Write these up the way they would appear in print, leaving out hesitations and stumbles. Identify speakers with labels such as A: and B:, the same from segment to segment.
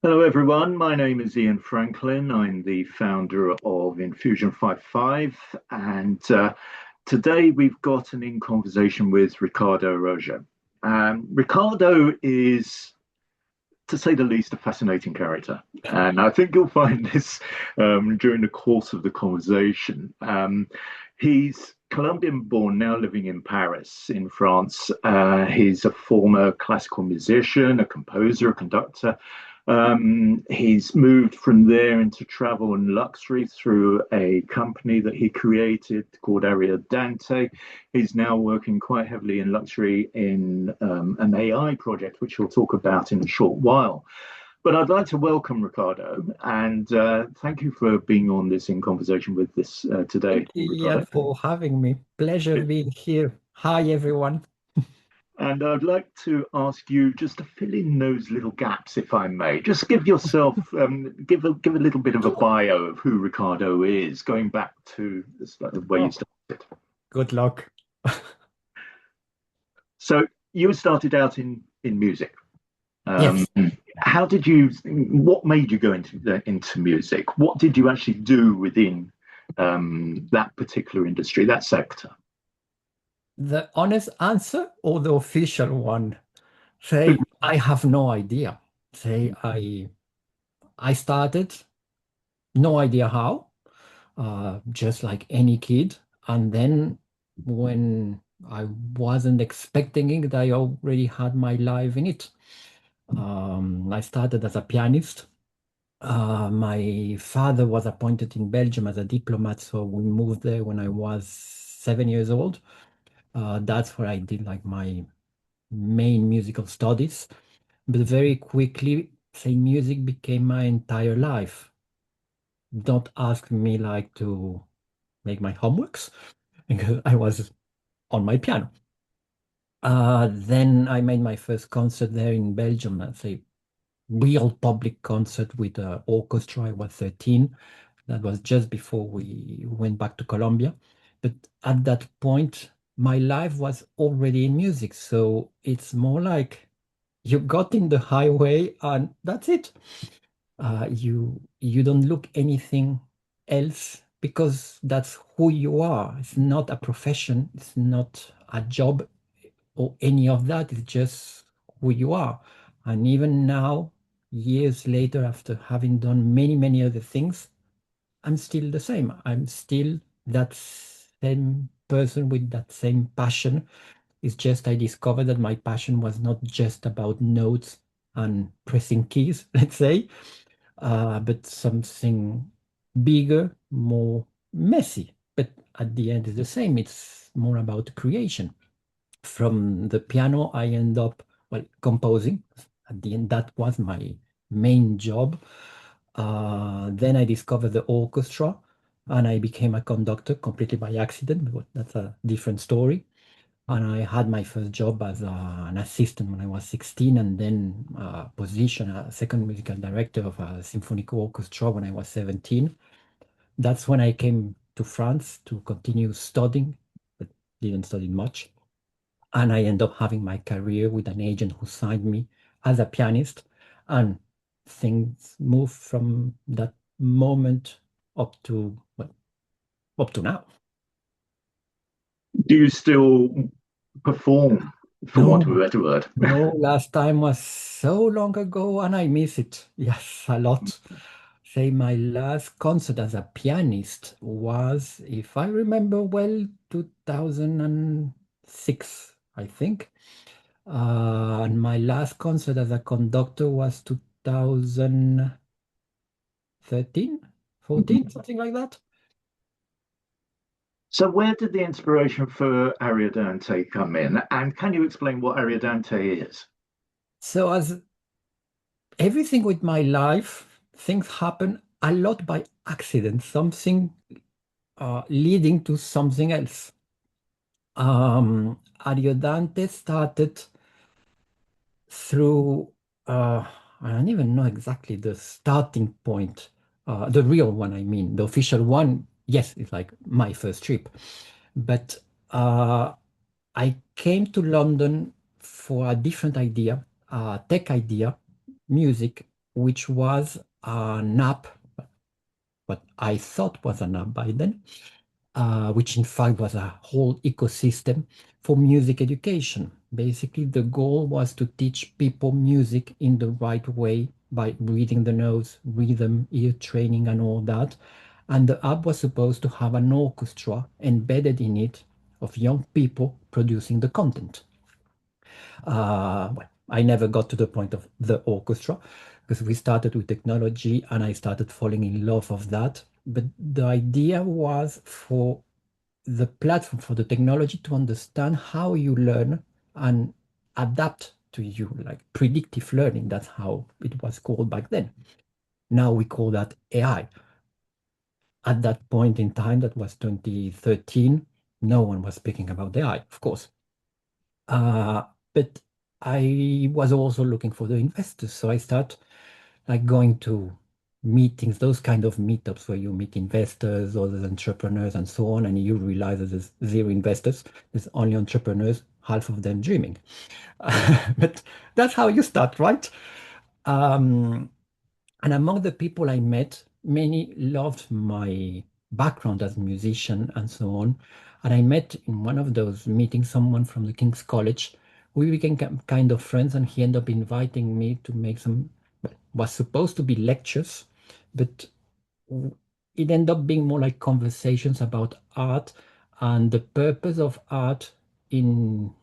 A: Hello, everyone. My name is Ian Franklin. I'm the founder of Infusion 55, and today we've got an in conversation with Ricardo Araujo. Ricardo is, to say the least, a fascinating character, and I think you'll find this during the course of the conversation. He's Colombian-born, now living in Paris, in France. He's a former classical musician, a composer, a conductor. He's moved from there into travel and luxury through a company that he created called Ariodante. He's now working quite heavily in luxury in an AI project, which we'll talk about in a short while. But I'd like to welcome Ricardo and thank you for being on this in conversation with this today,
B: Thank you, Ian,
A: Ricardo.
B: for having me. Pleasure being here. Hi, everyone.
A: And I'd like to ask you just to fill in those little gaps, if I may. Just give yourself, give a little bit of a
B: Sure.
A: bio of who Ricardo is, going back to where you
B: Oh,
A: started.
B: good luck.
A: So you started out in music. Um,
B: Yes.
A: how did you? What made you go into music? What did you actually do within that particular industry, that sector?
B: The honest answer or the official one? Say, I have no idea. Say, I started, no idea how, just like any kid. And then when I wasn't expecting it, I already had my life in it. I started as a pianist. My father was appointed in Belgium as a diplomat, so we moved there when I was 7 years old. That's where I did like my main musical studies. But very quickly, say music became my entire life. Don't ask me like to make my homeworks because I was on my piano. Then I made my first concert there in Belgium. That's a real public concert with an orchestra. I was 13. That was just before we went back to Colombia. But at that point, my life was already in music. So it's more like you got in the highway and that's it. You don't look anything else because that's who you are. It's not a profession. It's not a job or any of that. It's just who you are. And even now, years later, after having done many, many other things, I'm still the same. I'm still that same person with that same passion. It's just I discovered that my passion was not just about notes and pressing keys, let's say, but something bigger, more messy. But at the end, it's the same. It's more about creation. From the piano, I end up, well, composing. At the end, that was my main job. Then I discovered the orchestra and I became a conductor completely by accident, but that's a different story. And I had my first job as an assistant when I was 16, and then a position, a second musical director of a symphonic orchestra when I was 17. That's when I came to France to continue studying, but didn't study much. And I ended up having my career with an agent who signed me as a pianist. And things moved from that moment up to, well, up to now.
A: Do you still perform, for want of a
B: No,
A: better word?
B: no, last time was so long ago and I miss it. Yes, a lot. Say my last concert as a pianist was, if I remember well, 2006, I think. And my last concert as a conductor was 2013, 14, something like that.
A: So, where did the inspiration for Ariodante come in? And can you explain what Ariodante is?
B: So as everything with my life, things happen a lot by accident, something leading to something else. Ariodante started through, I don't even know exactly the starting point, the real one, I mean, the official one. Yes, it's like my first trip. But uh, I came to London for a different idea, tech idea, music, which was an app, what I thought was an app by then, which in fact was a whole ecosystem for music education. Basically, the goal was to teach people music in the right way by reading the notes, rhythm, ear training, and all that. And the app was supposed to have an orchestra embedded in it of young people producing the content. Well, I never got to the point of the orchestra because we started with technology and I started falling in love of that. But the idea was for the platform, for the technology to understand how you learn and adapt to you, like predictive learning. That's how it was called back then. Now we call that AI. At that point in time, that was 2013, no one was speaking about AI, of course. But I was also looking for the investors. So I start like going to meetings, those kind of meetups where you meet investors, other entrepreneurs, and so on, and you realize that there's zero investors, there's only entrepreneurs, half of them dreaming. But that's how you start, right? Um, and among the people I met, many loved my background as a musician and so on. And I met in one of those meetings someone from the King's College. We became kind of friends, and he ended up inviting me to make some, well, was supposed to be lectures, but it ended up being more like conversations about art and the purpose of art in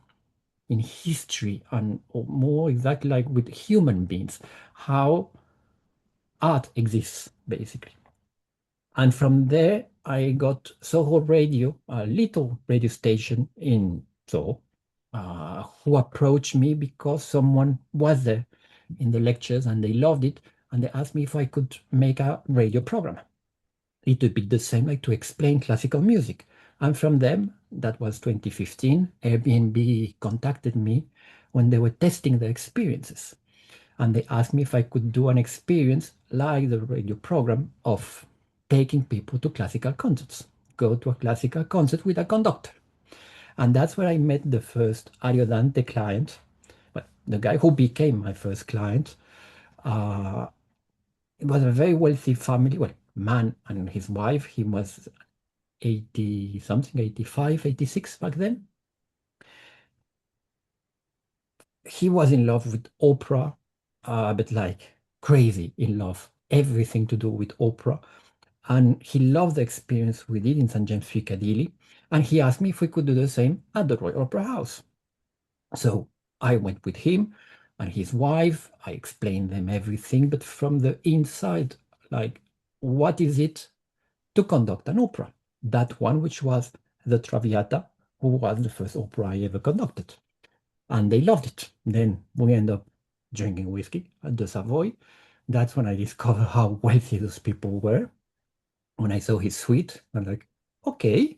B: in history, and or more exactly like with human beings, how art exists basically. And from there, I got Soho Radio, a little radio station in Soho, who approached me because someone was there in the lectures and they loved it. And they asked me if I could make a radio program. It would be the same, like to explain classical music. And from them, that was 2015, Airbnb contacted me when they were testing their experiences. And they asked me if I could do an experience like the radio program of taking people to classical concerts, go to a classical concert with a conductor. And that's where I met the first Ariodante client, but the guy who became my first client. Uh, it was a very wealthy family, well, man and his wife. He was 80 something, 85, 86 back then. He was in love with opera, but like crazy in love, everything to do with opera. And he loved the experience we did in St. James Piccadilly. And he asked me if we could do the same at the Royal Opera House. So I went with him and his wife. I explained them everything, but from the inside, like, what is it to conduct an opera? That one, which was the Traviata, who was the first opera I ever conducted. And they loved it. Then we end up drinking whiskey at the Savoy. That's when I discovered how wealthy those people were. When I saw his suite, I'm like, okay,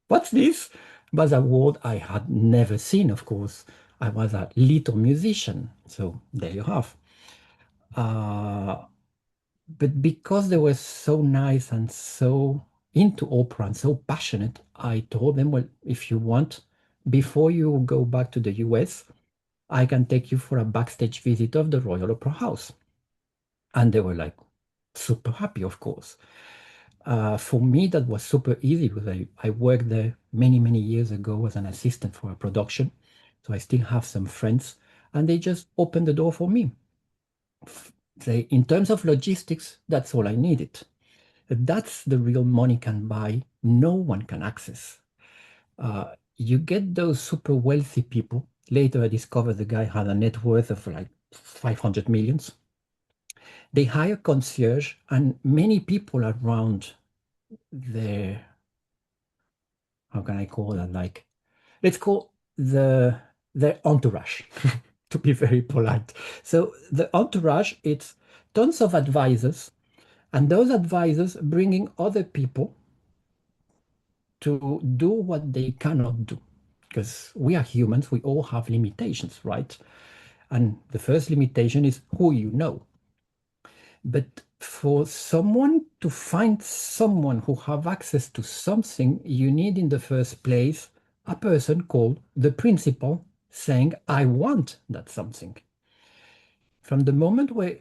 B: what's this? Was a world I had never seen, of course. I was a little musician, so there you have. Uh, but because they were so nice and so into opera and so passionate, I told them, well, if you want, before you go back to the US, I can take you for a backstage visit of the Royal Opera House. And they were like super happy, of course. For me, that was super easy because I worked there many, many years ago as an assistant for a production. So I still have some friends, and they just opened the door for me. In terms of logistics, that's all I needed. That's the real money can buy, no one can access. You get those super wealthy people. Later, I discovered the guy had a net worth of like 500 millions. They hire concierge, and many people around their, how can I call that? Like, let's call their entourage, to be very polite. So the entourage, it's tons of advisors, and those advisors bringing other people to do what they cannot do. Because we are humans, we all have limitations, right? And the first limitation is who you know. But for someone to find someone who have access to something, you need in the first place a person called the principal saying, I want that something. From the moment where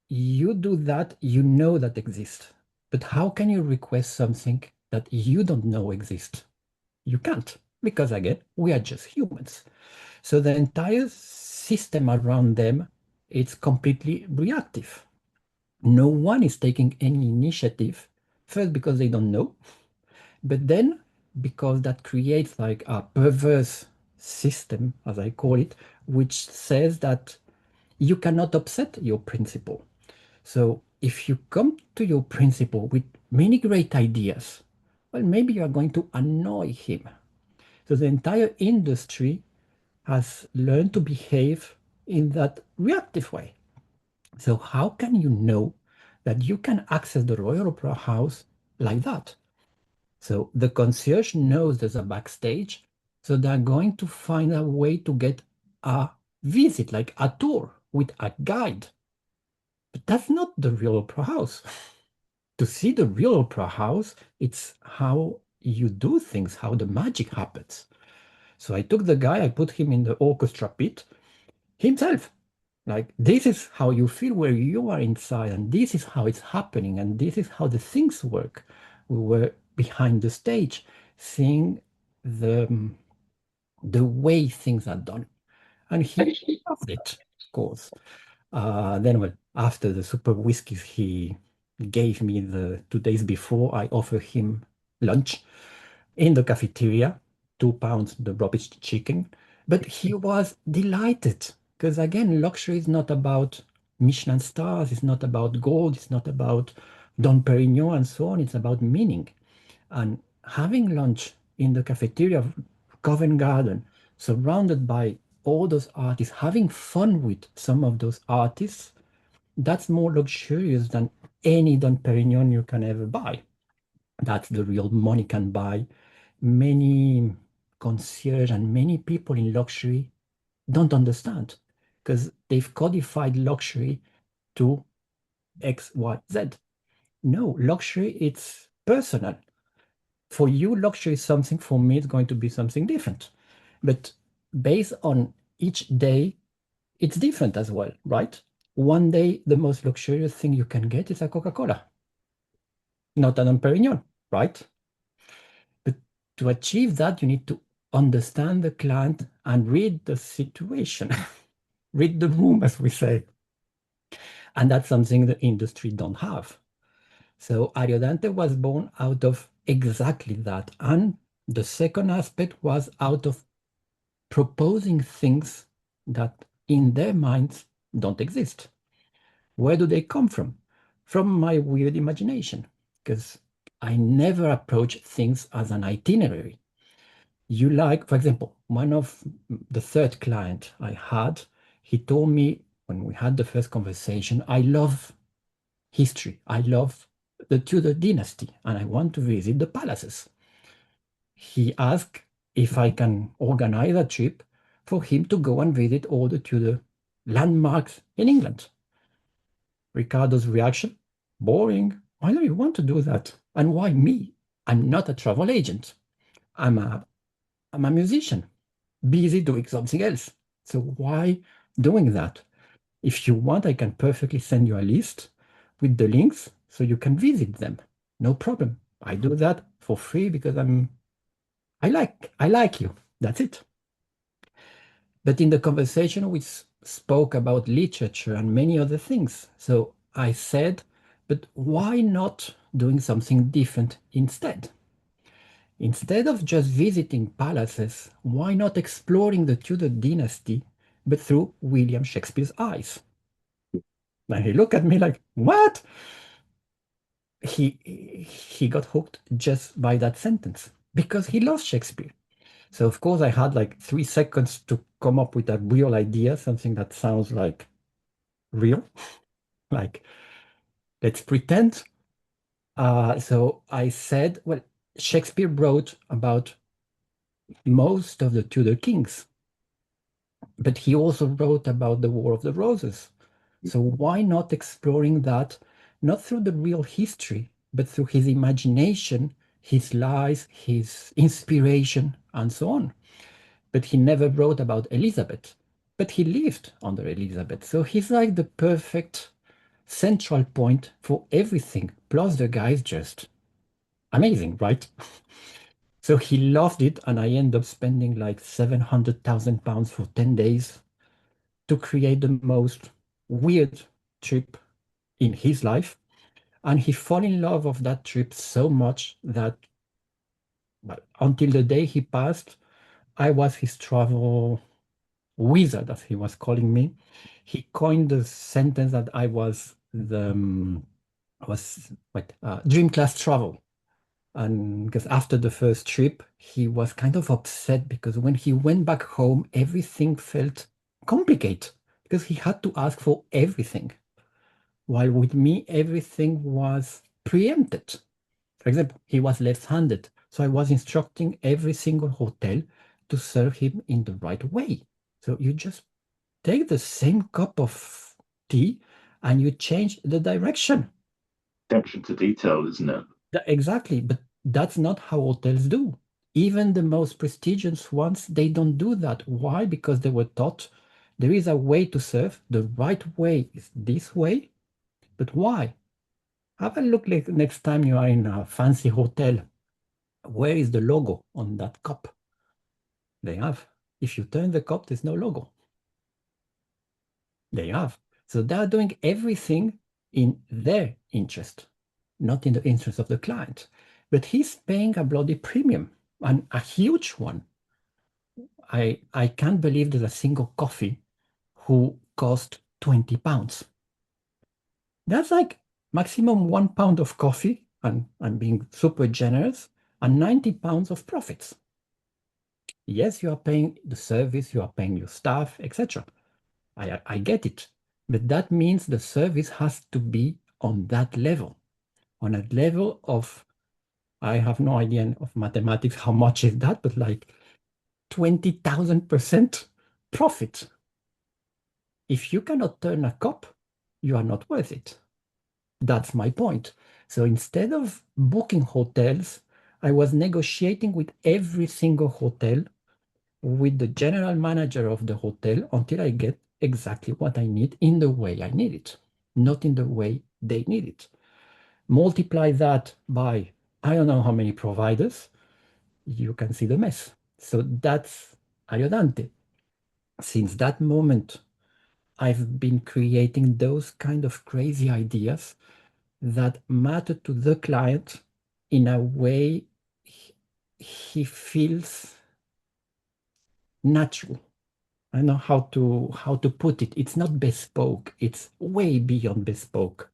B: you do that, you know that exists. But how can you request something that you don't know exists? You can't, because again, we are just humans. So the entire system around them, it's completely reactive. No one is taking any initiative, first because they don't know, but then because that creates like a perverse system, as I call it, which says that you cannot upset your principal. So if you come to your principal with many great ideas, well, maybe you are going to annoy him. So the entire industry has learned to behave in that reactive way. So how can you know that you can access the Royal Opera House like that? So the concierge knows there's a backstage, so they're going to find a way to get a visit, like a tour with a guide. But that's not the real opera house. To see the real opera house, it's how you do things, how the magic happens. So I took the guy, I put him in the orchestra pit himself. Like, this is how you feel where you are inside, and this is how it's happening, and this is how the things work. We were behind the stage, seeing the way things are done. And he loved it, of course. Then, well, after the super whiskeys he gave me the 2 days before, I offered him lunch in the cafeteria, £2 the rubbish chicken. But he was delighted because, again, luxury is not about Michelin stars, it's not about gold, it's not about Dom Perignon and so on, it's about meaning. And having lunch in the cafeteria of Covent Garden, surrounded by all those artists, having fun with some of those artists, that's more luxurious than any Dom Perignon you can ever buy. That's the real money can buy. Many concierge and many people in luxury don't understand because they've codified luxury to X, Y, Z. No, luxury, it's personal. For you, luxury is something, for me, it's going to be something different. But based on each day, it's different as well, right? One day, the most luxurious thing you can get is a Coca-Cola, not an Perignon, right? But to achieve that, you need to understand the client and read the situation, read the room, as we say. And that's something the industry don't have. So Ariodante was born out of exactly that. And the second aspect was out of proposing things that in their minds don't exist. Where do they come from? From my weird imagination, because I never approach things as an itinerary. You like, for example, one of the third client I had, he told me when we had the first conversation, I love history. I love the Tudor dynasty and I want to visit the palaces. He asked if I can organize a trip for him to go and visit all the Tudor landmarks in England. Ricardo's reaction, boring. Why do you want to do that? And why me? I'm not a travel agent. I'm a, I'm a musician, busy doing something else. So why doing that? If you want, I can perfectly send you a list with the links so you can visit them. No problem. I do that for free because I like you. That's it. But in the conversation, we spoke about literature and many other things. So I said, but why not doing something different instead? Instead of just visiting palaces, why not exploring the Tudor dynasty, but through William Shakespeare's eyes? And he looked at me like, what? He got hooked just by that sentence because he loves Shakespeare. So of course I had like 3 seconds to come up with a real idea, something that sounds like real, like let's pretend. So I said, well, Shakespeare wrote about most of the Tudor kings, but he also wrote about the War of the Roses. So why not exploring that, not through the real history, but through his imagination, his lies, his inspiration, and so on. But he never wrote about Elizabeth, but he lived under Elizabeth. So he's like the perfect central point for everything. Plus, the guy is just amazing, right? So he loved it, and I ended up spending like 700,000 pounds for 10 days to create the most weird trip in his life. And he fell in love of that trip so much that, well, until the day he passed, I was his travel wizard, as he was calling me. He coined the sentence that I was the dream class travel. And because after the first trip, he was kind of upset because when he went back home, everything felt complicated because he had to ask for everything. While with me, everything was preempted. For example, he was left-handed, so I was instructing every single hotel to serve him in the right way. So you just take the same cup of tea and you change the direction.
A: Attention to detail, isn't it?
B: Exactly, but that's not how hotels do. Even the most prestigious ones, they don't do that. Why? Because they were taught there is a way to serve. The right way is this way. But why? Have a look like next time you are in a fancy hotel. Where is the logo on that cup? They have. If you turn the cup, there's no logo. They have. So they're doing everything in their interest, not in the interest of the client. But he's paying a bloody premium, and a huge one. I can't believe there's a single coffee who cost 20 pounds. That's like maximum 1 pound of coffee, and I'm being super generous, and 90 pounds of profits. Yes, you are paying the service, you are paying your staff, etc. I get it. But that means the service has to be on a level of, I have no idea of mathematics, how much is that, but like 20,000% profit. If you cannot turn a cup, you are not worth it. That's my point. So instead of booking hotels, I was negotiating with every single hotel, with the general manager of the hotel until I get exactly what I need in the way I need it, not in the way they need it. Multiply that by I don't know how many providers, you can see the mess. So that's Ariodante. Since that moment, I've been creating those kind of crazy ideas that matter to the client in a way he feels natural. I know how to put it. It's not bespoke. It's way beyond bespoke,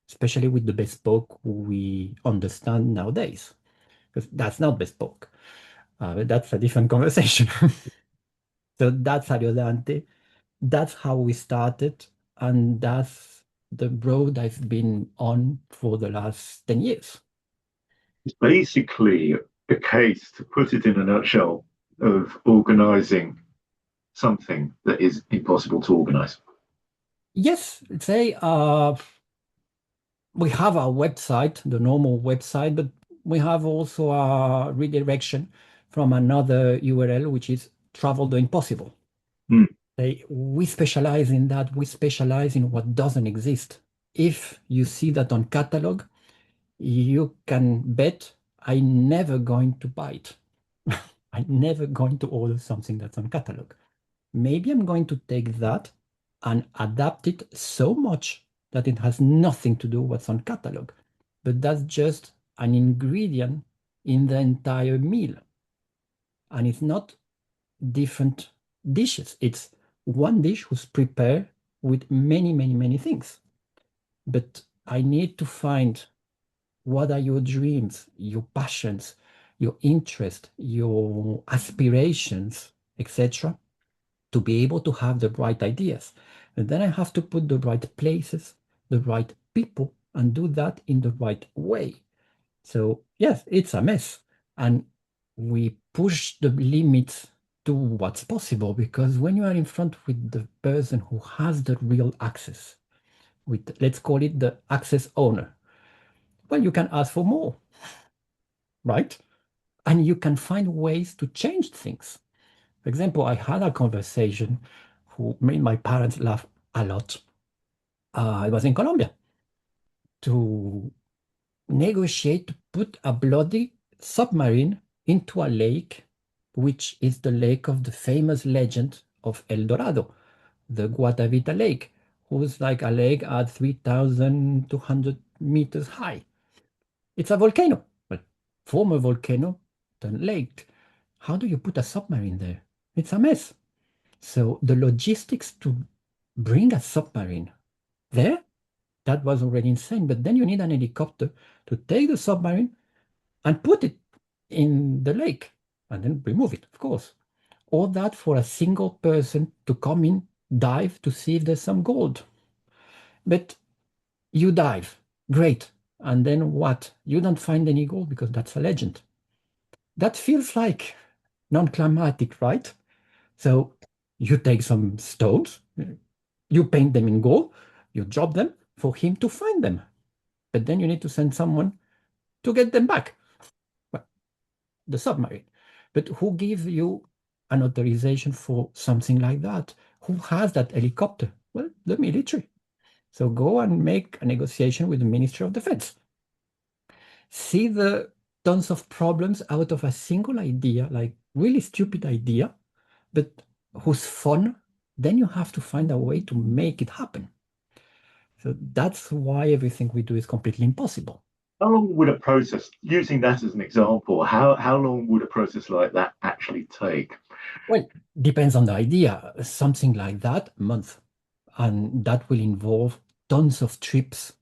B: especially with the bespoke we understand nowadays. Because that's not bespoke. But that's a different conversation. So that's Ariodante. That's how we started, and that's the road I've been on for the last 10 years.
A: It's basically a case, to put it in a nutshell, of organizing something that is impossible to organize.
B: Yes, say we have our website, the normal website, but we have also a redirection from another URL, which is Travel the Impossible.
A: Mm.
B: We specialize in that. We specialize in what doesn't exist. If you see that on catalog, you can bet I'm never going to buy it. I'm never going to order something that's on catalog. Maybe I'm going to take that and adapt it so much that it has nothing to do with what's on catalog. But that's just an ingredient in the entire meal. And it's not different dishes. It's one dish who's prepared with many, many, many things. But I need to find what are your dreams, your passions, your interests, your aspirations, etc., to be able to have the right ideas. And then I have to put the right places, the right people, and do that in the right way. So, yes, it's a mess. And we push the limits to what's possible because when you are in front with the person who has the real access, with let's call it the access owner, well, you can ask for more, right? And you can find ways to change things. For example, I had a conversation who made my parents laugh a lot. it was in Colombia, to negotiate to put a bloody submarine into a lake, which is the lake of the famous legend of El Dorado, the Guatavita Lake, who's like a lake at 3,200 meters high. It's a volcano, well, former volcano turned lake. How do you put a submarine there? It's a mess. So the logistics to bring a submarine there, that was already insane. But then you need an helicopter to take the submarine and put it in the lake and then remove it, of course. All that for a single person to come in, dive to see if there's some gold. But you dive, great. And then what? You don't find any gold because that's a legend. That feels like non-climatic, right? So you take some stones, you paint them in gold, you drop them for him to find them. But then you need to send someone to get them back. Well, the submarine. But who gives you an authorization for something like that? Who has that helicopter? Well, the military. So go and make a negotiation with the Ministry of Defense. See the tons of problems out of a single idea, like really stupid idea, but who's fun, then you have to find a way to make it happen. So that's why everything we do is completely impossible.
A: How long would a process, using that as an example, how long would a process like that actually take?
B: Well, depends on the idea. Something like that, a month. And that will involve tons of trips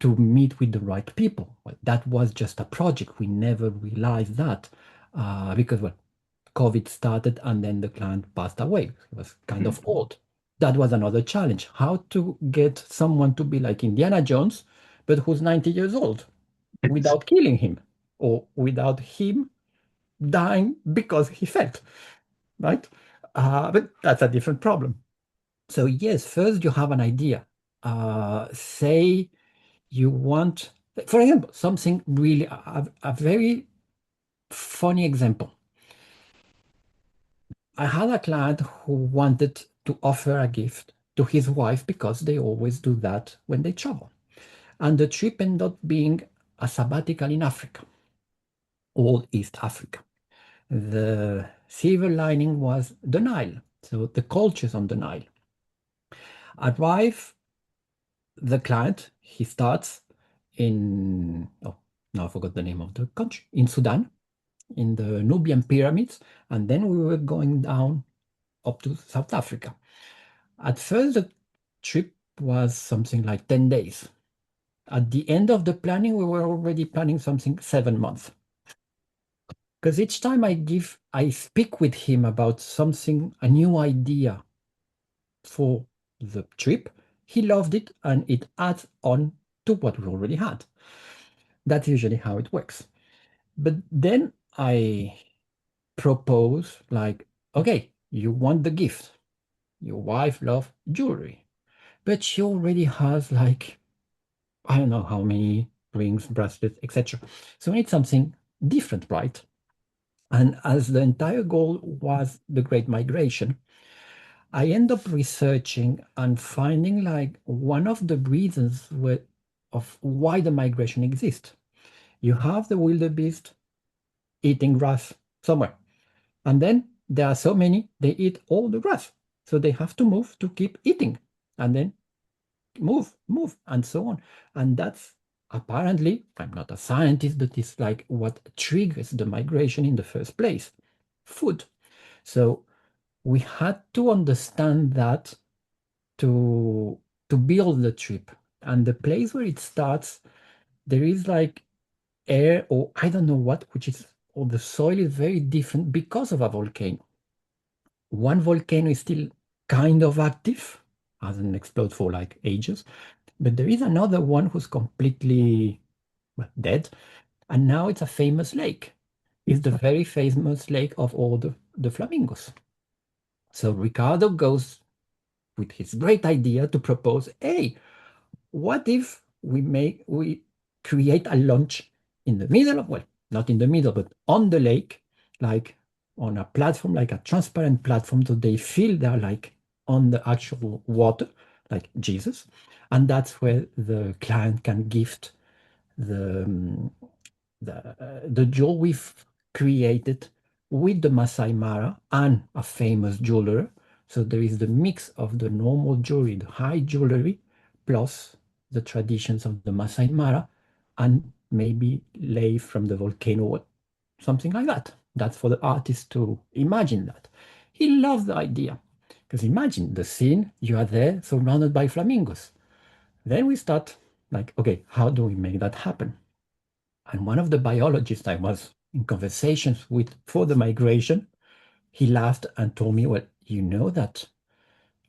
B: to meet with the right people. Well, that was just a project. We never realized that because, well, COVID started and then the client passed away. It was kind
A: Hmm.
B: of old. That was another challenge. How to get someone to be like Indiana Jones, but who's 90 years old without killing him or without him dying because he felt, right? But that's a different problem. So, yes, first you have an idea. Say you want, for example, something really, a very funny example. I had a client who wanted to offer a gift to his wife because they always do that when they travel. And the trip ended up being a sabbatical in Africa, all East Africa. The silver lining was the Nile, so the cultures on the Nile. Arrive the client, he starts in, oh, now I forgot the name of the country, in Sudan, in the Nubian pyramids, and then we were going down up to South Africa. At first, the trip was something like 10 days. At the end of the planning, we were already planning something 7 months. Because each time I speak with him about something, a new idea for the trip, he loved it and it adds on to what we already had. That's usually how it works. But then I propose, like, okay, you want the gift. Your wife loves jewelry, but she already has like I don't know how many rings, bracelets, etc. So we need something different, right? And as the entire goal was the Great Migration, I end up researching and finding like one of the reasons of why the migration exists. You have the wildebeest eating grass somewhere, and then there are so many, they eat all the grass. So they have to move to keep eating. And then move, and so on. And that's apparently, I'm not a scientist, but it's like what triggers the migration in the first place food. So we had to understand that to build the trip. And the place where it starts, there is like air or I don't know what, which is, or the soil is very different because of a volcano. One volcano is still kind of active, hasn't exploded for like ages, but there is another one who's completely well, dead, and now it's a famous lake. It's the very famous lake of all the flamingos. So Ricardo goes with his great idea to propose, hey, what if we create a launch in the middle of, well, not in the middle, but on the lake, like on a platform, like a transparent platform, so they feel they're like on the actual water, like Jesus. And that's where the client can gift the the jewel we've created with the Masai Mara and a famous jeweler. So there is the mix of the normal jewelry, the high jewelry, plus the traditions of the Masai Mara, and maybe lay from the volcano, something like that. That's for the artist to imagine that. He loves the idea. Because imagine the scene, you are there surrounded by flamingos. Then we start like, okay, how do we make that happen? And one of the biologists I was in conversations with for the migration, he laughed and told me, well, you know that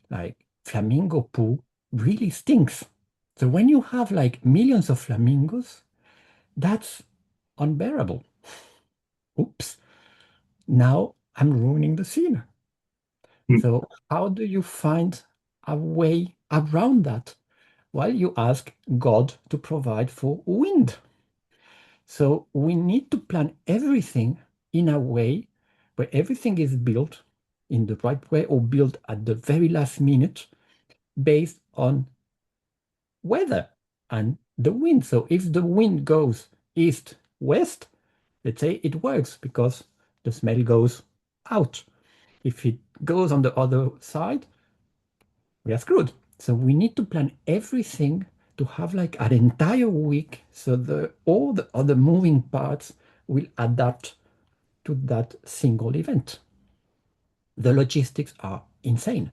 B: like flamingo poo really stinks. So when you have like millions of flamingos, that's unbearable. Oops. Now I'm ruining the scene.
A: Mm.
B: So how do you find a way around that? Well, you ask God to provide for wind. So we need to plan everything in a way where everything is built in the right way or built at the very last minute based on weather and the wind. So if the wind goes east west, let's say it works because the smell goes out. If it goes on the other side, we are screwed. So we need to plan everything to have like an entire week so the all the other moving parts will adapt to that single event. The logistics are insane,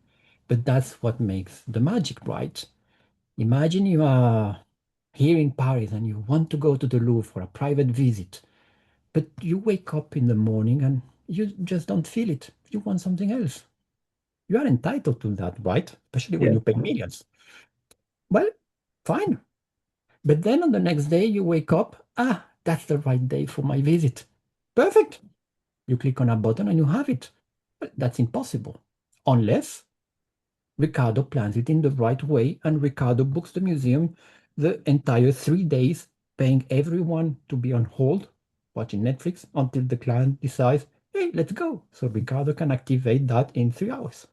B: but that's what makes the magic, right? Imagine you are here in Paris and you want to go to the Louvre for a private visit, but you wake up in the morning and you just don't feel it. You want something else. You are entitled to that, right? Especially when
A: Yeah.
B: you pay millions. Well, fine. But then on the next day, you wake up, that's the right day for my visit. Perfect. You click on a button and you have it. But that's impossible. Unless Ricardo plans it in the right way and Ricardo books the museum the entire 3 days, paying everyone to be on hold, watching Netflix until the client decides, hey, let's go. So Ricardo can activate that in 3 hours.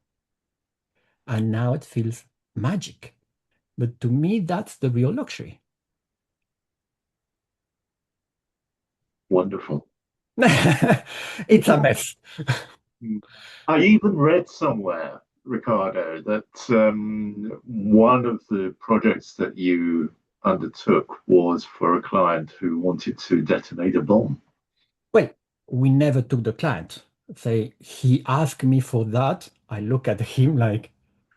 B: And now it feels magic. But to me, that's the real luxury.
A: Wonderful.
B: It's a mess.
A: Mm. I even read somewhere, Ricardo, that one of the projects that you undertook was for a client who wanted to detonate a bomb.
B: Well, we never took the client. Say he asked me for that. I look at him like,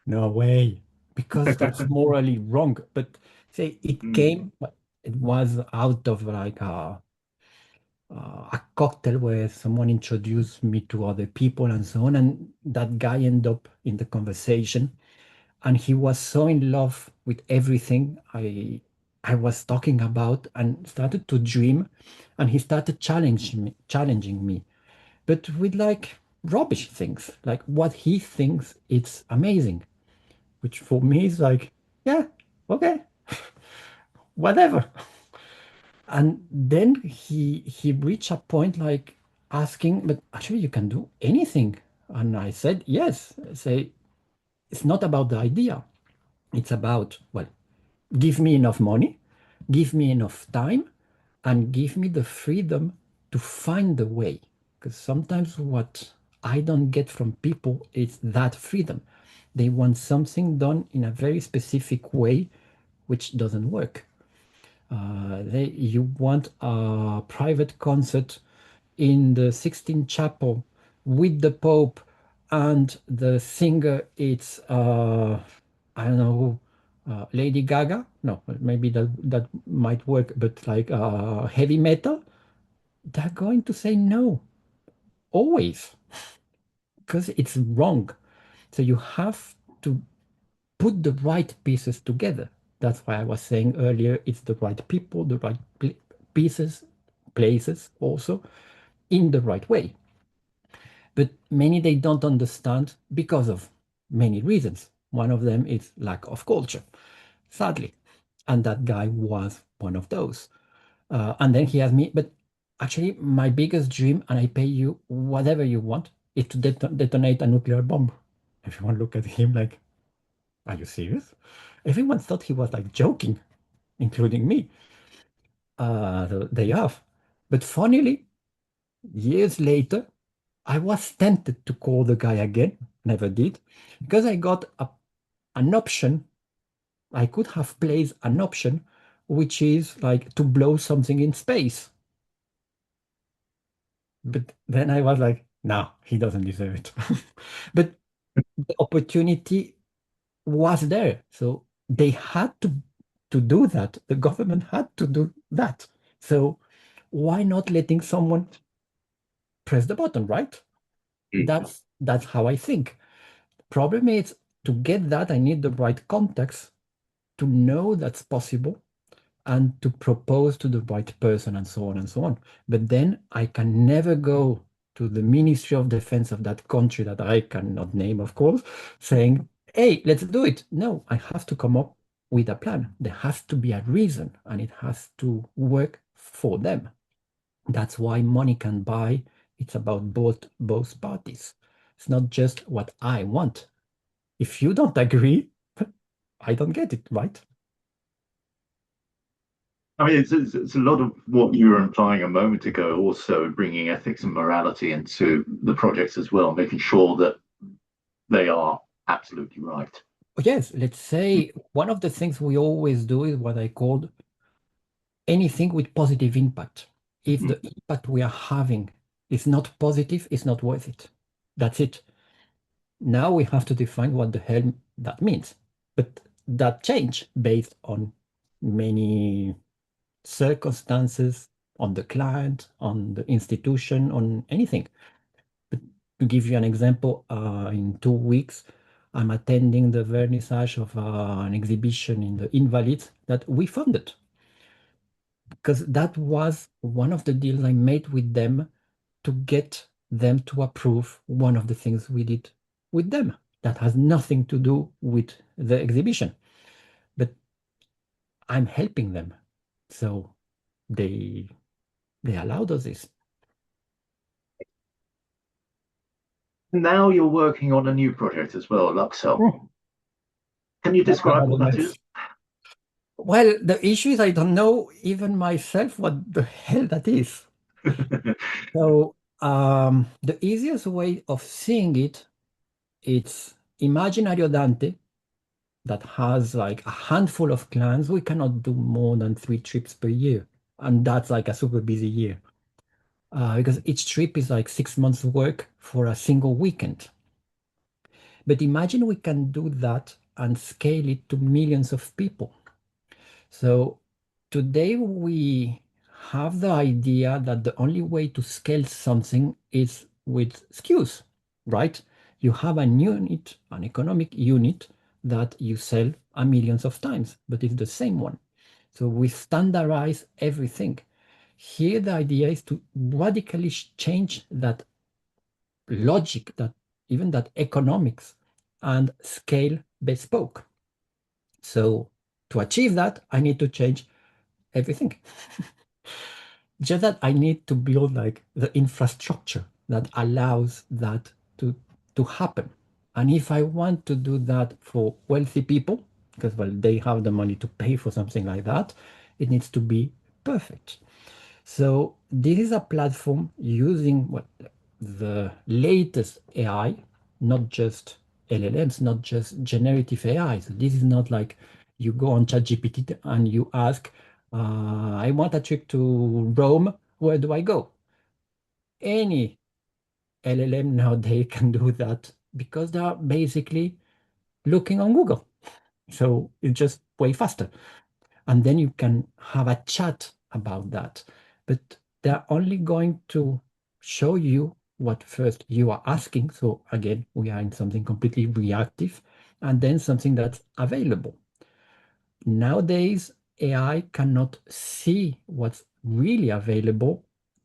B: no way, because that's morally wrong. But say it
A: Mm.
B: came, it was out of like a cocktail where someone introduced me to other people and so on. And that guy ended up in the conversation, and he was so in love with everything I was talking about, and started to dream, and he started challenging me, but with like rubbish things, like what he thinks it's amazing, which for me is like, yeah, okay, whatever. And then he reached a point like asking, but actually you can do anything. And I said, yes. I say, it's not about the idea. It's about, well, give me enough money, give me enough time, and give me the freedom to find the way. Because sometimes what I don't get from people is that freedom. They want something done in a very specific way, which doesn't work. You want a private concert in the Sixtine Chapel with the Pope, and the singer it's I don't know who, Lady Gaga. No, well, maybe that might work, but like heavy metal, they're going to say no always because it's wrong. So you have to put the right pieces together. That's why I was saying earlier, it's the right people, the right pieces, places also in the right way. But many they don't understand because of many reasons. One of them is lack of culture, sadly. And that guy was one of those. And then he asked me, but actually, my biggest dream, and I pay you whatever you want, is to detonate a nuclear bomb. Everyone look at him like, Are you serious? Everyone thought he was like joking, including me, the day off. But funnily, years later, I was tempted to call the guy again, never did, because I got an option. I could have placed an option, which is like to blow something in space. But then I was like, no, he doesn't deserve it. But the opportunity was there. So they had to do that. The government had to do that. So why not letting someone press the button, right?
A: Mm.
B: That's how I think. Problem is to get that, I need the right context to know that's possible and to propose to the right person and so on and so on. But then I can never go to the Ministry of Defense of that country that I cannot name, of course, saying, hey, let's do it. No, I have to come up with a plan. There has to be a reason and it has to work for them. That's why money can buy. It's about both parties. It's not just what I want. If you don't agree, I don't get it, right?
A: I mean, it's a lot of what you were implying a moment ago, also bringing ethics and morality into the projects as well, making sure that they are absolutely right.
B: Yes, let's say one of the things we always do is what I called anything with positive impact. If
A: Mhm.
B: the impact we are having is not positive, it's not worth it. That's it. Now we have to define what the hell that means. But that change based on many circumstances, on the client, on the institution, on anything. But to give you an example, in 2 weeks, I'm attending the vernissage of an exhibition in the Invalids that we funded because that was one of the deals I made with them to get them to approve one of the things we did with them. That has nothing to do with the exhibition, but I'm helping them. So they they allowed us this.
A: Now you're working on a new project as well, Luxel.
B: Hmm.
A: Can you
B: That's
A: describe
B: another
A: what that is?
B: mess. Well, the issue is I don't know even myself what the hell that is. So the easiest way of seeing it, it's imagine Ariodante that has like a handful of clients. We cannot do more than 3 trips per year. And that's like a super busy year. Because each trip is like 6 months work for a single weekend. But imagine we can do that and scale it to millions of people. So today we have the idea that the only way to scale something is with SKUs, right? You have an unit, an economic unit that you sell a millions of times, but it's the same one. So we standardize everything. Here, the idea is to radically change that logic, that even that economics, and scale bespoke. So to achieve that, I need to change everything. Just that I need to build like the infrastructure that allows that to to happen. And if I want to do that for wealthy people, because well, they have the money to pay for something like that, it needs to be perfect. So this is a platform using what the latest AI, not just LLMs, not just generative AI. So this is not like you go on ChatGPT and you ask, I want a trip to Rome, where do I go? Any LLM nowadays can do that because they are basically looking on Google. So it's just way faster. And then you can have a chat about that. But they're only going to show you what first you are asking. So again, we are in something completely reactive, and then something that's available. Nowadays, AI cannot see what's really available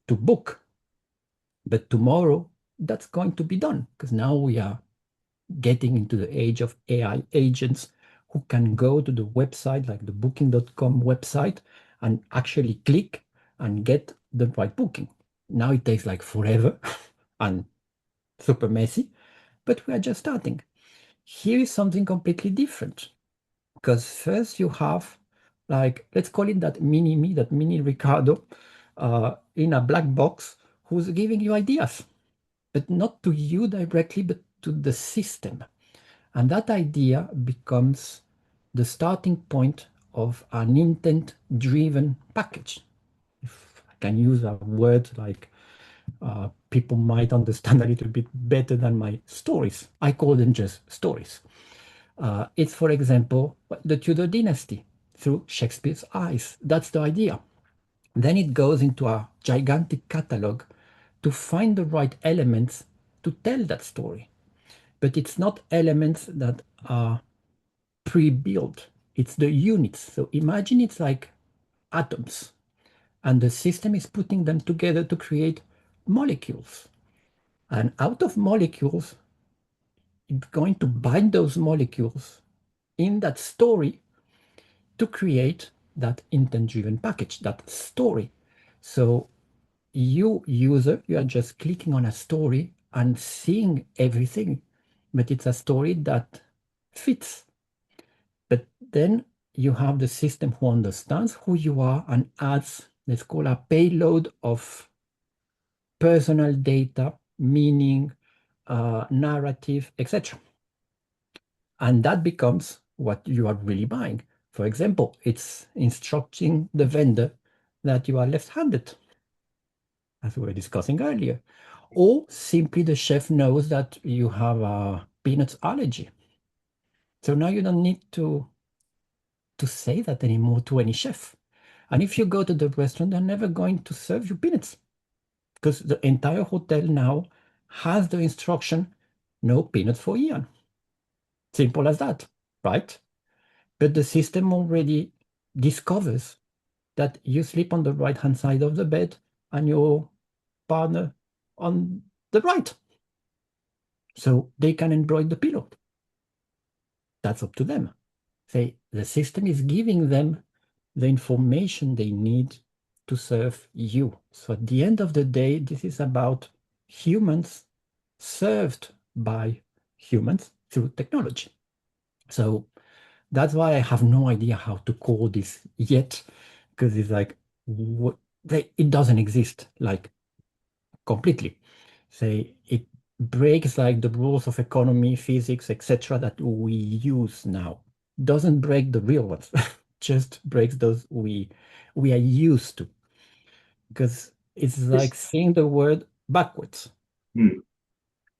B: to book. But tomorrow, that's going to be done because now we are getting into the age of AI agents who can go to the website, like the booking.com website, and actually click and get the right booking. Now it takes like forever and super messy, but we are just starting. Here is something completely different. Because first you have, like, let's call it that mini me, that mini Ricardo, in a black box who's giving you ideas, but not to you directly, but to the system. And that idea becomes the starting point of an intent-driven package. If I can use a word like people might understand a little bit better than my stories. I call them just stories. It's, for example, the Tudor dynasty through Shakespeare's eyes. That's the idea. Then it goes into a gigantic catalog to find the right elements to tell that story. But it's not elements that are pre-built, it's the units. So imagine it's like atoms, and the system is putting them together to create molecules. And out of molecules, it's going to bind those molecules in that story to create that intent-driven package, that story. So you, user, you are just clicking on a story and seeing everything, but it's a story that fits. But then you have the system who understands who you are and adds, let's call a payload of personal data, meaning, narrative, etc. And that becomes what you are really buying. For example, it's instructing the vendor that you are left-handed, as we were discussing earlier. Or simply the chef knows that you have a peanut allergy. So now you don't need to say that anymore to any chef. And if you go to the restaurant, they're never going to serve you peanuts because the entire hotel now has the instruction, no peanuts for Ian. Simple as that, right? But the system already discovers that you sleep on the right-hand side of the bed and your partner on the right. So they can embroider the pillow. That's up to them. Say the system is giving them the information they need to serve you. So at the end of the day, this is about humans served by humans through technology. So that's why I have no idea how to call this yet, because it's like it doesn't exist like completely. Say it breaks like the rules of economy, physics, etc. that we use now. Doesn't break the real ones, just breaks those we are used to. Because it's like
A: Is,
B: saying the word backwards.
A: hmm.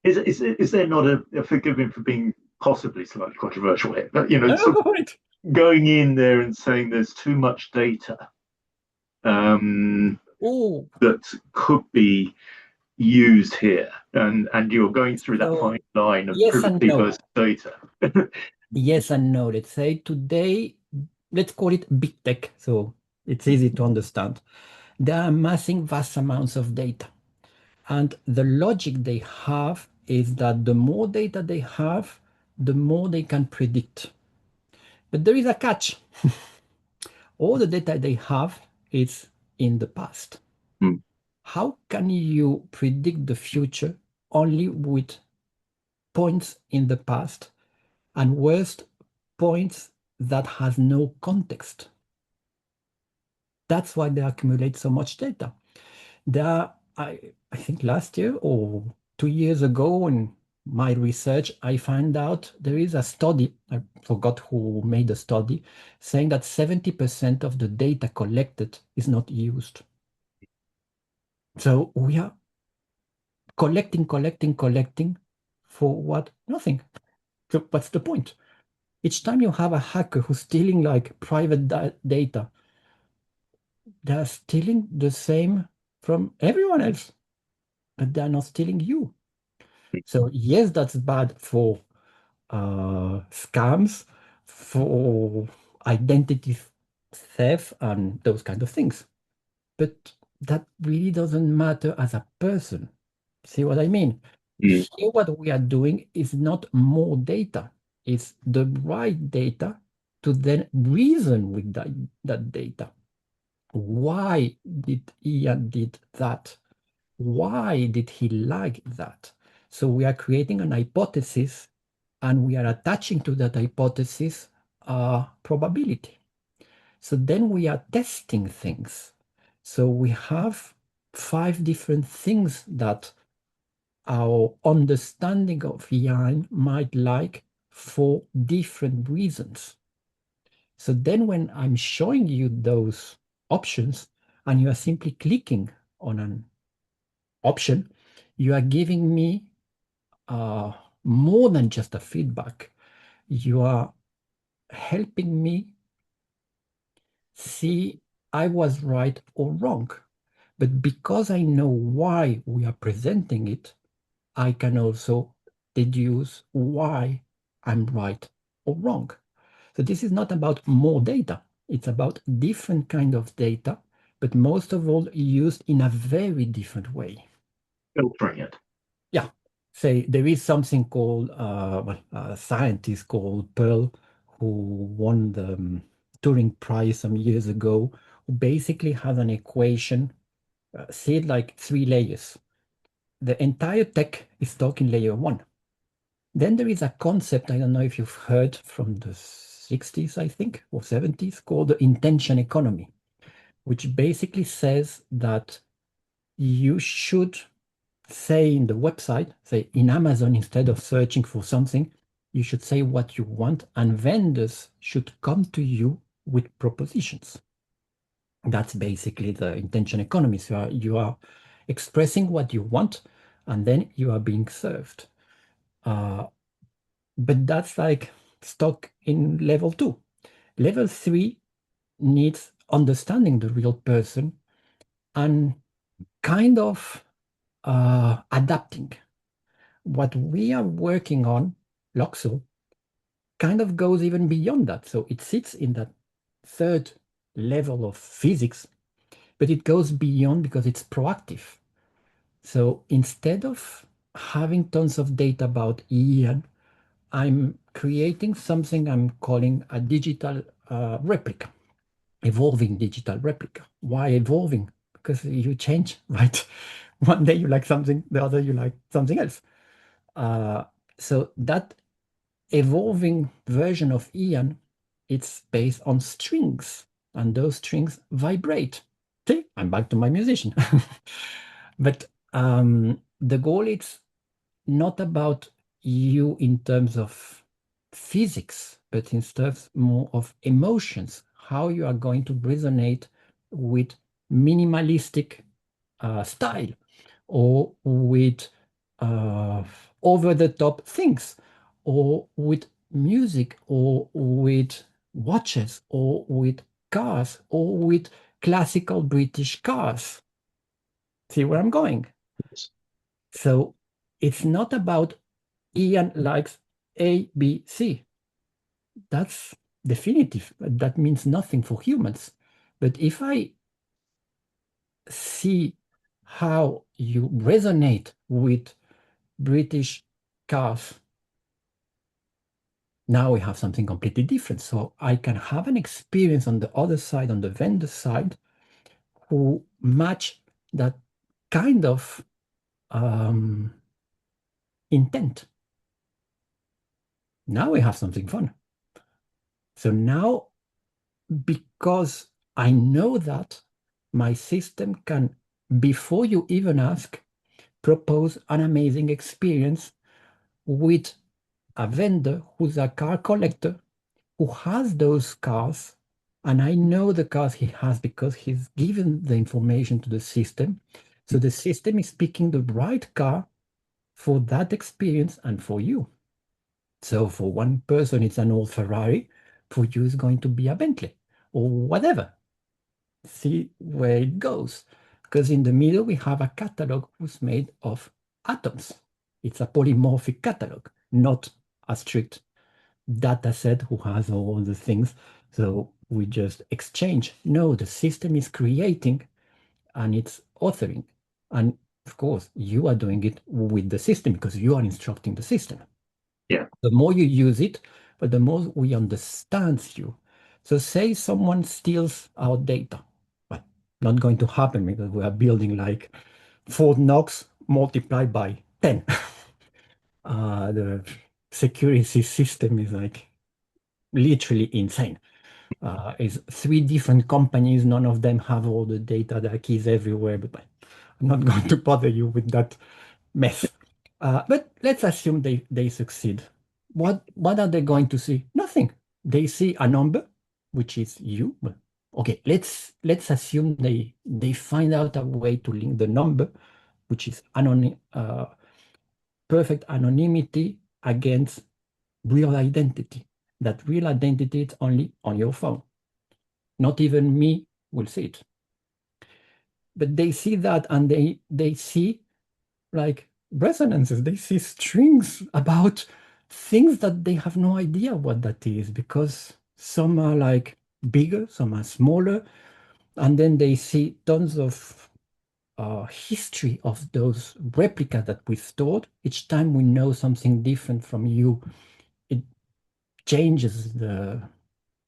A: Is there not forgive me for being possibly slightly controversial here, but
B: No,
A: sort
B: go
A: of
B: for it.
A: going in there and saying there's too much data
B: Oh,
A: that could be used here, and you're going through that
B: so
A: fine line of
B: yes and
A: privacy
B: no.
A: versus data.
B: Yes and no. Let's say today, let's call it big tech, so it's easy to understand. They are amassing vast amounts of data. And the logic they have is that the more data they have, the more they can predict. But there is a catch. All the data they have is in the past.
A: Hmm.
B: How can you predict the future only with points in the past and worst points that has no context? That's why they accumulate so much data. There are, I think last year or 2 years ago in my research, I found out there is a study, I forgot who made the study, saying that 70% of the data collected is not used. So we are collecting for what? Nothing. So what's the point? Each time you have a hacker who's stealing like private data, they're stealing the same from everyone else, but they're not stealing you. So yes, that's bad for scams, for identity theft, and those kind of things. But that really doesn't matter as a person. See what I mean?
A: Hmm.
B: Here, what we are doing is not more data, it's the right data to then reason with that data. Why did Ian did that? Why did he like that? So we are creating an hypothesis and we are attaching to that hypothesis a probability. So then we are testing things. So we have 5 different things that our understanding of AI might like for different reasons. So then when I'm showing you those options and you are simply clicking on an option, you are giving me more than just a feedback. You are helping me see I was right or wrong. But because I know why we are presenting it, I can also deduce why I'm right or wrong. So this is not about more data. It's about different kind of data, but most of all used in a very different way.
A: Filtering it.
B: Yeah. Say there is something called, a scientist called Pearl who won the Turing Prize some years ago, who basically has an equation, said like 3 layers. The entire tech is stuck in layer 1. Then there is a concept, I don't know if you've heard from the 60s, I think, or 70s, called the intention economy, which basically says that you should say in the website, say in Amazon, instead of searching for something, you should say what you want, and vendors should come to you with propositions. That's basically the intention economy. So you are expressing what you want, and then you are being served. But that's like stuck in level 2. Level 3 needs understanding the real person and kind of adapting. What we are working on, Loxo, kind of goes even beyond that. So it sits in that third level of physics, but it goes beyond because it's proactive. So instead of having tons of data about Ian, I'm creating something I'm calling a digital replica, evolving digital replica. Why evolving? Because you change, right? One day you like something, the other you like something else. Uh, so that evolving version of Ian, it's based on strings, and those strings vibrate. See, I'm back to my musician. But the goal is not about you in terms of physics, but in terms more of emotions, how you are going to resonate with minimalistic style or with uh, over the top things or with music or with watches or with cars or with classical British cars. See where I'm going? So it's not about Ian likes A, B, C. That's definitive. That means nothing for humans. But if I see how you resonate with British cars, now we have something completely different. So I can have an experience on the other side, on the vendor side, who match that kind of intent. Now we have something fun. So now, because I know that, my system can, before you even ask, propose an amazing experience with a vendor who's a car collector who has those cars. And I know the cars he has because he's given the information to the system. So the system is picking the right car for that experience and for you. So for one person, it's an old Ferrari. For you, it's going to be a Bentley or whatever. See where it goes. Because in the middle, we have a catalog who's made of atoms. It's a polymorphic catalog, not a strict data set who has all the things. So we just exchange. No, the system is creating and it's authoring. And of course, you are doing it with the system because you are instructing the system.
A: Yeah.
B: The more you use it, but the more we understand you. So say someone steals our data. Well, not going to happen because we are building like Fort Knox multiplied by 10. The security system is like literally insane. It's 3 different companies. None of them have all the data. There are keys everywhere, but I'm not going to bother you with that mess. But let's assume they succeed. What are they going to see? Nothing. They see a number, which is you. Well, okay, let's assume they find out a way to link the number, which is perfect anonymity against real identity. That real identity is only on your phone. Not even me will see it. But they see that, and they see like resonances. They see strings about things that they have no idea what that is, because some are like bigger, some are smaller, and then they see tons of history of those replicas that we stored. Each time we know something different from you, it changes the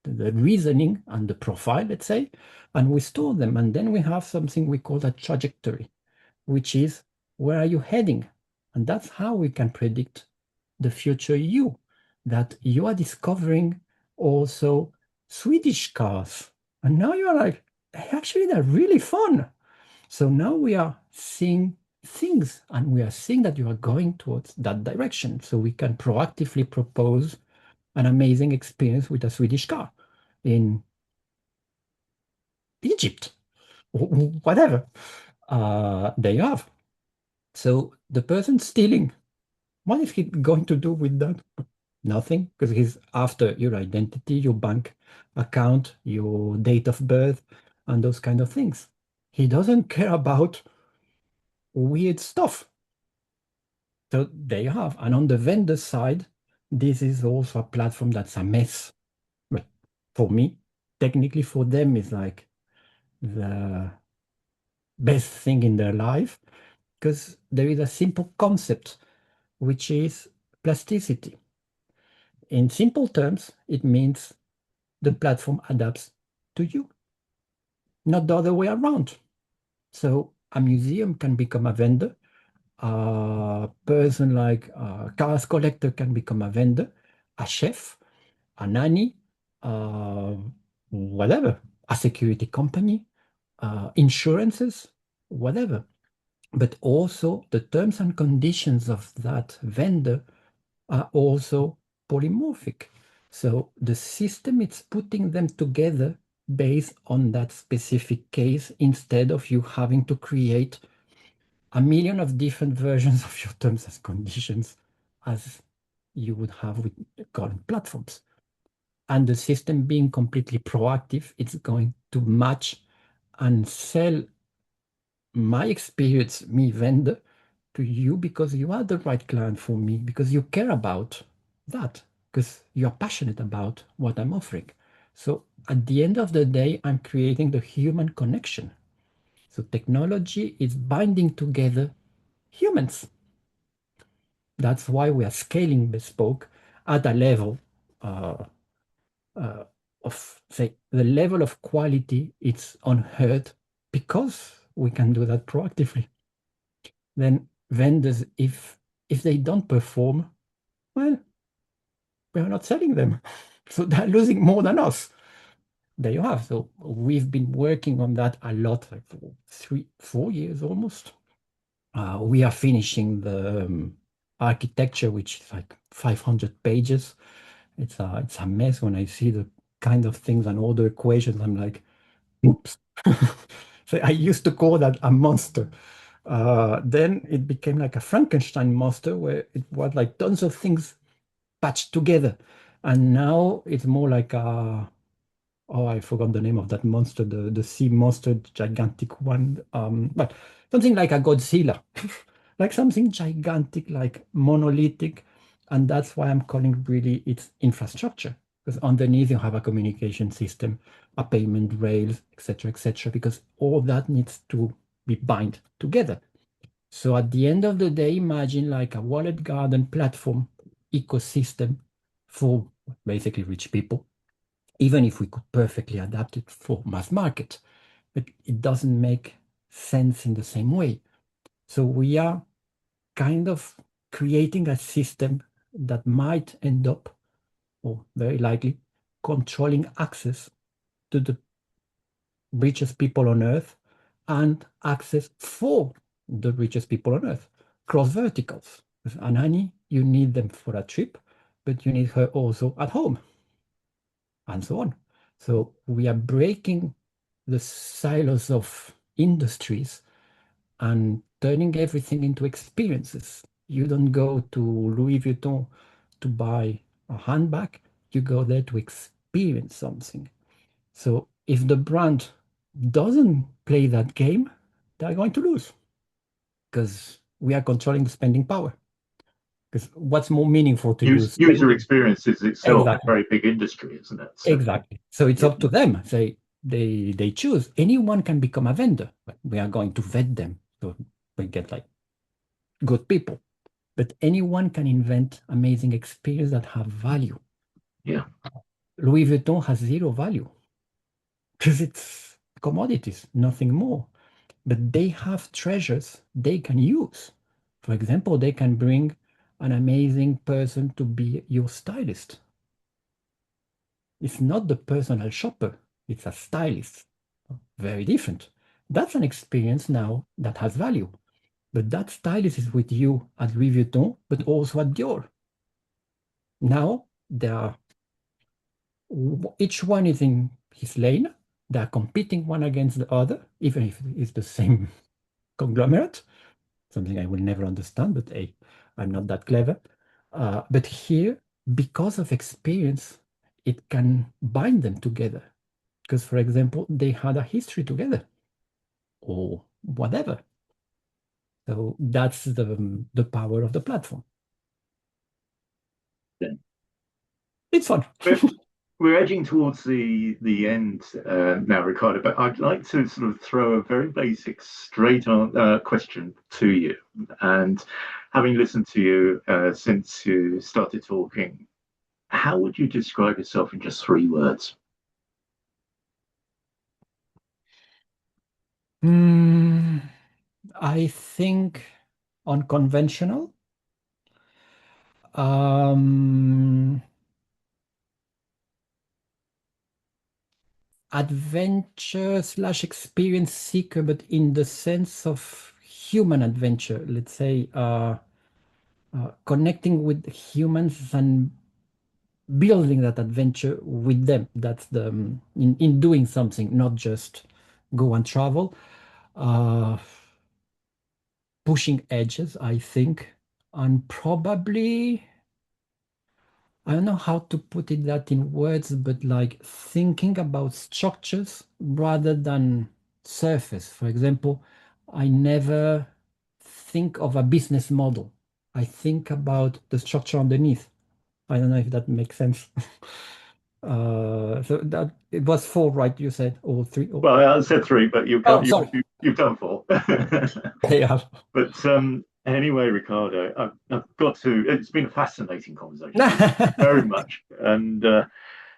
B: reasoning and the profile, let's say, and we store them. And then we have something we call a trajectory, which is where are you heading? And that's how we can predict the future you, that you are discovering also Swedish cars. And now you're like, "Hey, actually, they're really fun." So now we are seeing things, and we are seeing that you are going towards that direction. So we can proactively propose an amazing experience with a Swedish car in Egypt, whatever. There you have. So the person stealing, what is he going to do with that? Nothing, because he's after your identity, your bank account, your date of birth, and those kind of things. He doesn't care about weird stuff. So there you have. And on the vendor side, this is also a platform that's a mess. But for me, technically for them, it's like the best thing in their life, because there is a simple concept, which is plasticity. In simple terms, it means the platform adapts to you, not the other way around. So a museum can become a vendor, a person like a cars collector can become a vendor, a chef, a nanny, uh, whatever, a security company, insurances, whatever. But also the terms and conditions of that vendor are also polymorphic. So the system is putting them together based on that specific case, instead of you having to create a million of different versions of your terms and conditions as you would have with current platforms. And the system being completely proactive, it's going to match and sell my experience, me vendor, to you, because you are the right client for me, because you care about that, because you're passionate about what I'm offering. So at the end of the day, I'm creating the human connection. So technology is binding together humans. That's why we are scaling bespoke at a level uh, of, say, the level of quality it's unheard, because we can do that proactively. Then vendors, if they don't perform, well, we are not selling them. So they're losing more than us. There you have. So we've been working on that a lot, like for 3-4 years almost. We are finishing the architecture, which is like 500 pages. It's a mess. When I see the kind of things and all the equations, I'm like, oops. So I used to call that a monster. Then it became like a Frankenstein monster, where it was like tons of things patched together. And now it's more like a, oh, I forgot the name of that monster, the sea monster, gigantic one. But something like a Godzilla, like something gigantic, like monolithic. And that's why I'm calling really its infrastructure, because underneath you have a communication system, a payment rails, etc., because all that needs to be bind together. So at the end of the day, imagine like a wallet garden platform ecosystem for basically rich people, even if we could perfectly adapt it for mass market, but it doesn't make sense in the same way. So we are kind of creating a system that might end up, or very likely, controlling access to the richest people on earth and access for the richest people on earth, cross verticals. And honey, you need them for a trip, but you need her also at home, and so on. So we are breaking the silos of industries and turning everything into experiences. You don't go to Louis Vuitton to buy a handbag, you go there to experience something. So if the brand doesn't play that game, they're going to lose because we are controlling the spending power. Because what's more meaningful to you?
A: User experience is itself a
B: Exactly.
A: very big industry, isn't it? So,
B: Exactly. So it's
A: yeah,
B: up to them. They choose. Anyone can become a vendor, but we are going to vet them. So we get like good people. But anyone can invent amazing experiences that have value.
A: yeah,
B: Louis Vuitton has zero value because it's commodities, nothing more. But they have treasures they can use. For example, they can bring an amazing person to be your stylist. It's not the personal shopper, it's a stylist. Very different. That's an experience now that has value. But that stylist is with you at Louis Vuitton, but also at Dior. Now they are each one is in his lane. They are competing one against the other, even if it's the same conglomerate. Something I will never understand, but hey, I'm not that clever. But here, because of experience, it can bind them together. Because, for example, they had a history together or whatever. So that's the power of the platform.
A: yeah.
B: It's fun.
A: We're edging towards the end now, Ricardo, but I'd like to sort of throw a very basic, straight on question to you. And having listened to you since you started talking, how would you describe yourself in just 3 words?
B: Mm, I think unconventional. Um, Adventure slash experience seeker, but in the sense of human adventure, let's say, connecting with humans and building that adventure with them. That's the in doing something, not just go and travel. Uh, Pushing edges, I think, and probably I don't know how to put it that in words, but like thinking about structures rather than surface. For example, I never think of a business model. I think about the structure underneath. I don't know if that makes sense. So that it was four, right? You said all three. Oh,
A: Well, I said 3, but
B: oh sorry.
A: you've done 4.
B: Yeah.
A: But anyway, Ricardo, I've got to. It's been a fascinating conversation. Thank you very much. And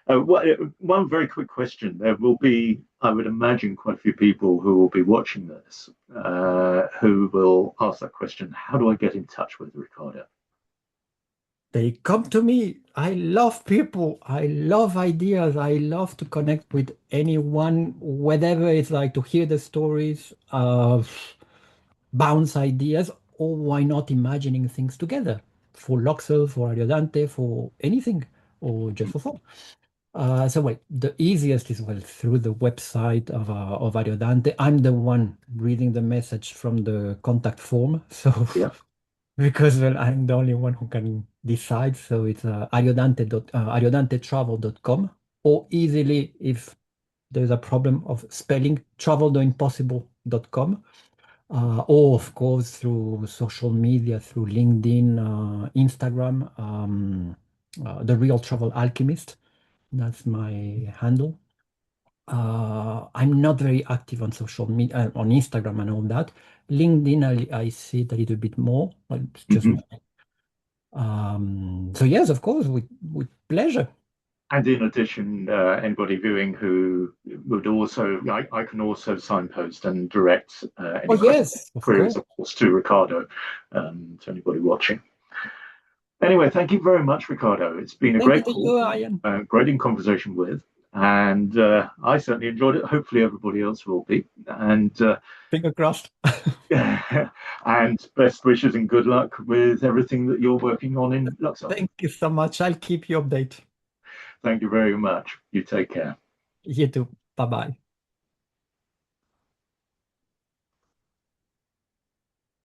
A: one very quick question. There will be, I would imagine, quite a few people who will be watching this who will ask that question. How do I get in touch with Ricardo?
B: They come to me. I love people. I love ideas. I love to connect with anyone, whatever it's like to hear the stories, bounce ideas, or why not imagining things together for Luxel, for Ariodante, for anything, or just for fun. So wait, the easiest is well through the website of Ariodante. I'm the one reading the message from the contact form, so
A: Yeah.
B: because well, I'm the only one who can decide. So it's ariodantetravel.com, or easily if there's a problem of spelling, traveltheimpossible.com. Or of course through social media, through LinkedIn, Instagram, the Real Travel Alchemist. That's my handle. I'm not very active on social media, on Instagram and all that. LinkedIn, I see it a little bit more, but it's just
A: Mhm.
B: me. So yes, of course, with pleasure.
A: And in addition, anybody viewing who would also, I can also signpost and direct
B: Oh
A: any questions,
B: yes, of
A: queries,
B: course.
A: of course, to Ricardo, to anybody watching. Anyway, thank you very much, Ricardo. It's been a
B: Thank you
A: great
B: to
A: call,
B: you, Ian.
A: great in conversation with, and I certainly enjoyed it. Hopefully, everybody else will be. And
B: Finger crossed.
A: and best wishes and good luck with everything that you're working on in Luxor.
B: Thank you so much. I'll keep you updated.
A: Thank you very much. You take care.
B: You too. Bye bye.